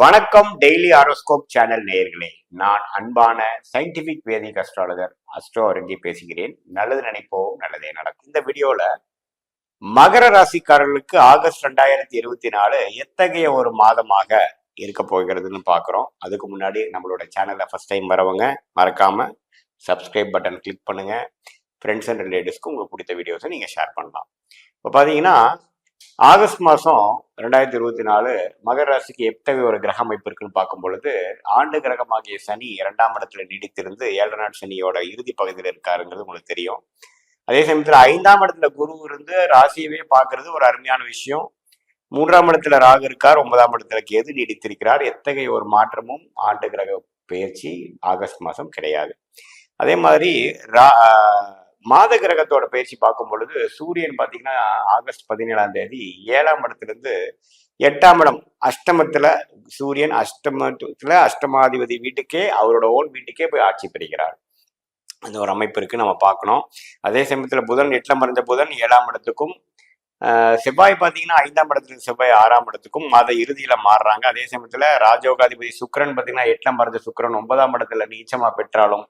வணக்கம். Daily horoscope channel நேயர்களே, நான் அன்பான சயின்டிபிக் வேதிக் அஸ்ட்ராலஜர் அஸ்ட்ரோ அரங்கி பேசுகிறேன். நல்லது நினைப்போம், நல்லதே நடக்கும். இந்த வீடியோல மகர ராசிக்காரர்களுக்கு ஆகஸ்ட் 2024 எத்தகைய ஒரு மாதமாக இருக்க போகிறதுன்னு பார்க்குறோம். அதுக்கு முன்னாடி நம்மளோட சேனலை ஃபர்ஸ்ட் டைம் வரவங்க மறக்காம சப்ஸ்கிரைப் பட்டன் கிளிக் பண்ணுங்க. ஃப்ரெண்ட்ஸ் அண்ட் ரிலேட்டிவ்ஸ்க்கு உங்களுக்கு பிடித்த வீடியோஸை நீங்கள் ஷேர் பண்ணலாம். இப்போ பார்த்தீங்கன்னா ஆகஸ்ட் மாதம் 2024 மகர ராசிக்கு எத்தகைய ஒரு கிரக அமைப்பு இருக்குன்னு பார்க்கும் பொழுது, ஆண்டு கிரகமாகிய சனி 2ஆம் இடத்துல நீடித்திருந்து 7 நாள் சனியோட இறுதி பகுதியில் இருக்காருங்கிறது உங்களுக்கு தெரியும். அதே சமயத்தில் 5ஆம் இடத்துல குரு இருந்து ராசியவே பார்க்கறது ஒரு அருமையான விஷயம். 3ஆம் இடத்துல ராகு இருக்கார், 9ஆம் இடத்துல கேது நீடித்திருக்கிறார். எத்தகைய ஒரு மாற்றமும் ஆண்டு கிரக பெயர்ச்சி ஆகஸ்ட் மாதம் கிடையாது. அதே மாதிரி மாத கிரகத்தோட பயிற்சி பார்க்கும் பொழுது சூரியன் பார்த்தீங்கன்னா ஆகஸ்ட் 17ஆம் தேதி 7ஆம் இடத்திலிருந்து 8ஆம் இடம் அஷ்டமத்துல சூரியன் அஷ்டமாதிபதி வீட்டுக்கே அவரோட ஓன் வீட்டுக்கே போய் ஆட்சி பெறுகிறார். அந்த ஒரு அமைப்பு இருக்கு நம்ம பார்க்கணும். அதே சமயத்துல புதன் 8ல மறைஞ்ச புதன் 7ஆம் இடத்துக்கும், செவ்வாய் பார்த்தீங்கன்னா 5ஆம் இடத்துல செவ்வாய் 6ஆம் இடத்துக்கும் மாத இறுதியில மாறுறாங்க. அதே சமயத்துல ராஜயோகாதிபதி சுக்கிரன் பார்த்தீங்கன்னா 8ல மறைஞ்ச சுக்கிரன் 9ஆம் இடத்துல நீச்சமா பெற்றாலும்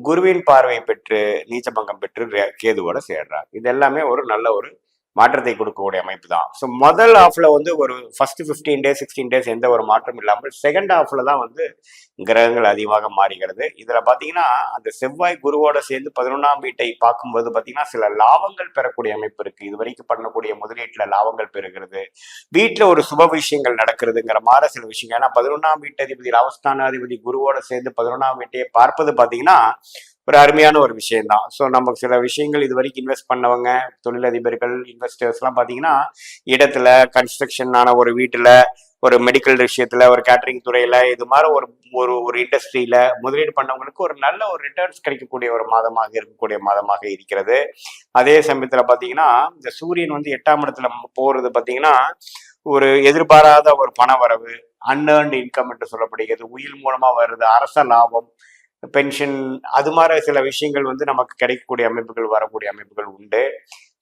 குருவின் பார்வை பெற்று நீச்சபங்கம் பெற்று கேதுவோட சேர்றார். இது எல்லாமே ஒரு நல்ல ஒரு மாற்றத்தை கொடுக்கக்கூடிய அமைப்பு தான். ஸோ முதல் ஹாஃப்ல வந்து ஒரு ஃபர்ஸ்ட் 15 டேஸ் 16 டேஸ் எந்த ஒரு மாற்றம் இல்லாமல் செகண்ட் ஹாஃப்ல தான் வந்து கிரகங்கள் அதிகமாக மாறுகிறது. இதுல பாத்தீங்கன்னா அந்த செவ்வாய் குருவோட சேர்ந்து 11ஆம் வீட்டை பார்க்கும்போது பாத்தீங்கன்னா சில லாபங்கள் பெறக்கூடிய அமைப்பு இருக்கு. இது வரைக்கும் பண்ணக்கூடிய முதலீட்டுல லாபங்கள் பெறுகிறது, வீட்டுல ஒரு சுப விஷயங்கள் நடக்கிறதுங்கிற மாதிரி சில விஷயங்கள். ஏன்னா 11ஆம் வீட்டதிபதி லாபஸ்தானாதிபதி குருவோட சேர்ந்து 11ஆம் வீட்டையை பார்ப்பது பாத்தீங்கன்னா ஒரு அருமையான ஒரு விஷயம் தான். ஸோ நமக்கு சில விஷயங்கள் இது வரைக்கும் இன்வெஸ்ட் பண்ணவங்க தொழிலதிபர்கள் இன்வெஸ்டர்ஸ்லாம் பார்த்தீங்கன்னா இடத்துல கன்ஸ்ட்ரக்ஷன் ஆன ஒரு வீட்டில் ஒரு மெடிக்கல் விஷயத்துல ஒரு கேட்டரிங் துறையில இது மாதிரி ஒரு ஒரு ஒரு இண்டஸ்ட்ரியில முதலீடு பண்ணவங்களுக்கு ஒரு நல்ல ஒரு ரிட்டர்ன்ஸ் கிடைக்கக்கூடிய ஒரு மாதமாக இருக்கக்கூடிய மாதமாக இருக்கிறது. அதே சமயத்துல பாத்தீங்கன்னா இந்த சூரியன் வந்து 8ஆம் இடத்துல போறது பாத்தீங்கன்னா ஒரு எதிர்பாராத ஒரு பண வரவு, அன்ஏர்ன்டு இன்கம் என்று சொல்லப்படுகிறது, உயில் மூலமா வருது, அரச லாபம், பென்ஷன், அது மாதிரி சில விஷயங்கள் வந்து நமக்கு கிடைக்கக்கூடிய அமைப்புகள் வரக்கூடிய அமைப்புகள் உண்டு.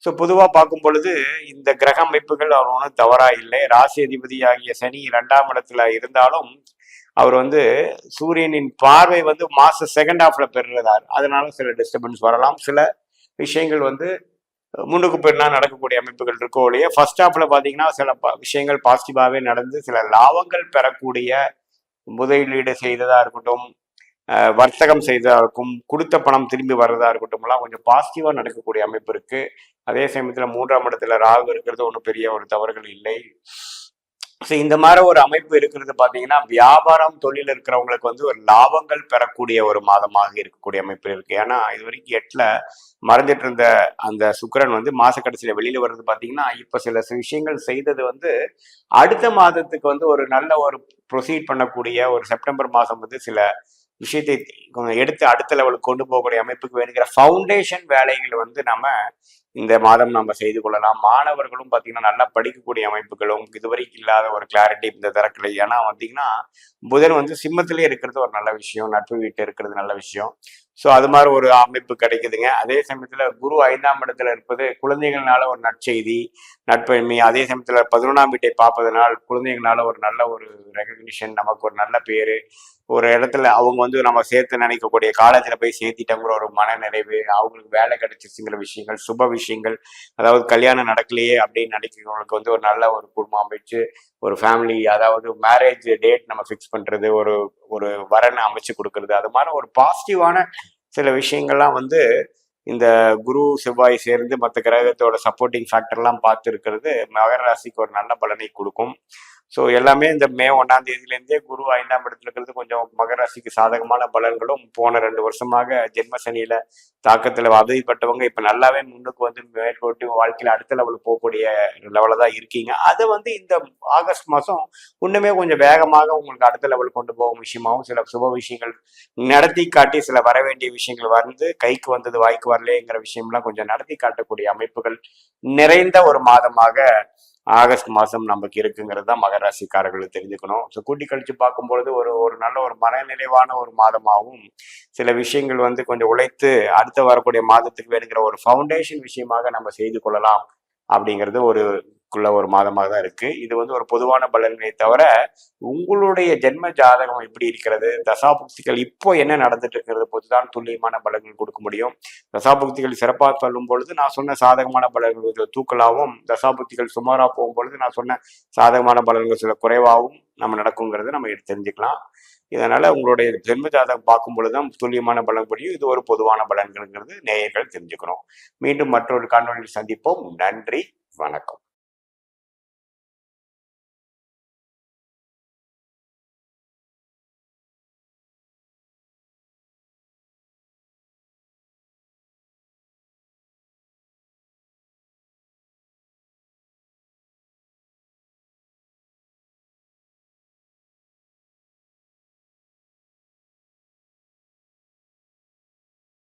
ஸோ பொதுவாக பார்க்கும் பொழுது இந்த கிரக அமைப்புகள் அவர் ஒன்றும் தவறா இல்லை. ராசி அதிபதி ஆகிய சனி 2ஆம் இடத்துல இருந்தாலும் அவர் வந்து சூரியனின் பார்வை வந்து மாச செகண்ட் ஹாஃப்ல பெறுறார். அதனால சில டிஸ்டர்பன்ஸ் வரலாம், சில விஷயங்கள் வந்து முன்னுக்கு பின்னா நடக்கக்கூடிய அமைப்புகள் இருக்கோ இல்லையா. ஃபர்ஸ்ட் ஹாஃப்ல பார்த்தீங்கன்னா சில விஷயங்கள் பாசிட்டிவாகவே நடந்து சில லாபங்கள் பெறக்கூடிய முதலீடு செய்ததா இருக்கட்டும், வர்த்தகம் செய்ததா இருக்கும், கொடுத்த பணம் திரும்பி வர்றதா இருக்கட்டும் எல்லாம் கொஞ்சம் பாசிட்டிவா நடக்கக்கூடிய அமைப்பு இருக்கு. அதே சமயத்துல 3ஆம் இடத்துல ராகு இருக்கிறது ஒன்றும் பெரிய ஒரு தவறுகள் இல்லை. ஸோ இந்த மாதிரி ஒரு அமைப்பு இருக்கிறது பார்த்தீங்கன்னா வியாபாரம் தொழில் இருக்கிறவங்களுக்கு வந்து ஒரு லாபங்கள் பெறக்கூடிய ஒரு மாதமாக இருக்கக்கூடிய அமைப்பு இருக்கு. ஏன்னா இது வரைக்கும் 8ல மறைஞ்சிட்டு இருந்த அந்த சுக்கிரன் வந்து மாச கடைசியில வெளியில வர்றது பார்த்தீங்கன்னா இப்ப சில விஷயங்கள் செய்தது வந்து அடுத்த மாதத்துக்கு வந்து ஒரு நல்ல ஒரு ப்ரொசீட் பண்ணக்கூடிய ஒரு செப்டம்பர் மாதம் வந்து சில விஷயத்தை எடுத்து அடுத்த லெவலுக்கு கொண்டு போகக்கூடிய அமைப்புக்கு வேணுங்கிற ஃபவுண்டேஷன் வேலைகள் வந்து நம்ம இந்த மாதம் நம்ம செய்து கொள்ளலாம். மாணவர்களும் பார்த்தீங்கன்னா நல்லா படிக்கக்கூடிய அமைப்புகளும் இதுவரைக்கும் இல்லாத ஒரு கிளாரிட்டி இந்த திறக்கலை. ஏன்னா பார்த்தீங்கன்னா புதன் வந்து சிம்மத்திலே இருக்கிறது ஒரு நல்ல விஷயம், நட்பு வீட்டு இருக்கிறது நல்ல விஷயம். ஸோ அது மாதிரி ஒரு அமைப்பு கிடைக்குதுங்க. அதே சமயத்துல குரு 5ஆம் இடத்துல இருப்பது குழந்தைகள்னால ஒரு நற்செய்தி, நட்பெண்மை. அதே சமயத்துல 11ஆம் வீட்டை பார்ப்பதனால் குழந்தைகளால ஒரு நல்ல ஒரு ரெகக்னிஷன், நமக்கு ஒரு நல்ல பேரு, ஒரு இடத்துல அவங்க வந்து நம்ம சேர்த்து நினைக்கக்கூடிய காலேஜில் போய் சேர்த்திட்டோங்கிற ஒரு மன நிறைவு, அவங்களுக்கு வேலை கிடைச்சிச்சுங்கிற விஷயங்கள், சுப விஷயங்கள், அதாவது கல்யாணம் நடக்கலையே அப்படின்னு நினைக்கிறவங்களுக்கு வந்து ஒரு நல்ல ஒரு குடும்பம் அமைச்சு ஒரு ஃபேமிலி, அதாவது மேரேஜ் டேட் நம்ம ஃபிக்ஸ் பண்றது, ஒரு ஒரு வரனை அமைச்சு கொடுக்கறது, அது மாதிரி ஒரு பாசிட்டிவான சில விஷயங்கள்லாம் வந்து இந்த குரு செவ்வாய் சேர்ந்து மற்ற கிரகத்தோட சப்போர்ட்டிங் ஃபேக்டர்லாம் பார்த்து இருக்கிறது மகர ராசிக்கு ஒரு நல்ல பலனை கொடுக்கும். ஸோ எல்லாமே இந்த மே 1ஆம் தேதியிலேருந்தே குரு 5ஆம் இடத்துல இருக்கிறது கொஞ்சம் மகர ராசிக்கு சாதகமான பலன்களும், போன 2 வருஷமாக ஜென்ம சனியில தாக்கத்துல அவதிப்பட்டவங்க இப்ப நல்லாவே முன்னுக்கு வந்து மேற்கொண்டு வாழ்க்கையில அடுத்த லெவலுக்கு போகக்கூடிய லெவல தான் இருக்கீங்க. அதை வந்து இந்த ஆகஸ்ட் மாதம் இன்னுமே கொஞ்சம் வேகமாக உங்களுக்கு அடுத்த லெவலுக்கு கொண்டு போகும் விஷயமாகவும் சில சுப விஷயங்கள் நடத்தி காட்டி சில வர வேண்டிய விஷயங்கள் வந்து கைக்கு வந்தது வாய்க்கு வரலேங்கிற விஷயம்லாம் கொஞ்சம் நடத்தி காட்டக்கூடிய அமைப்புகள் நிறைந்த ஒரு மாதமாக ஆகஸ்ட் மாதம் நமக்கு இருக்குங்கிறது தான் மகர ராசிக்காரர்கள் தெரிஞ்சுக்கணும். ஸோ கூட்டி கழிச்சு பார்க்கும்பொழுது ஒரு ஒரு நல்ல ஒரு மனநிறைவான ஒரு மாதமாகவும் சில விஷயங்கள் வந்து கொஞ்சம் உழைத்து அடுத்து வரக்கூடிய மாதத்துக்கு வேணுங்கிற ஒரு ஃபவுண்டேஷன் விஷயமாக நம்ம செய்து கொள்ளலாம் அப்படிங்கிறது ஒரு ஒரு மாதமாக தான் இருக்கு. இது வந்து ஒரு பொதுவான பலன்களை தவிர உங்களுடைய ஜென்ம ஜாதகம் எப்படி இருக்கிறது, தசாபுக்திகள் இப்போ என்ன நடந்துட்டு இருக்கிறது பொதுதான் துல்லியமான பலன்கள் கொடுக்க முடியும். தசாபுக்திகள் சிறப்பாக சொல்லும் பொழுது நான் சொன்ன சாதகமான பலன்கள் தூக்கலாகவும், தசாபுக்திகள் சுமாரா போகும் பொழுது நான் சொன்ன சாதகமான பலன்கள் சில குறைவாகவும் நம்ம நடக்குங்கிறத நம்ம தெரிஞ்சுக்கலாம். இதனால உங்களுடைய ஜென்ம ஜாதகம் பார்க்கும் பொழுதுதான் துல்லியமான பலன் புரியும். இது ஒரு பொதுவான பலன்கள்ங்கிறது நேயர்கள் தெரிஞ்சுக்கணும். மீண்டும் மற்றொரு காணொலியில் சந்திப்போம். நன்றி, வணக்கம்.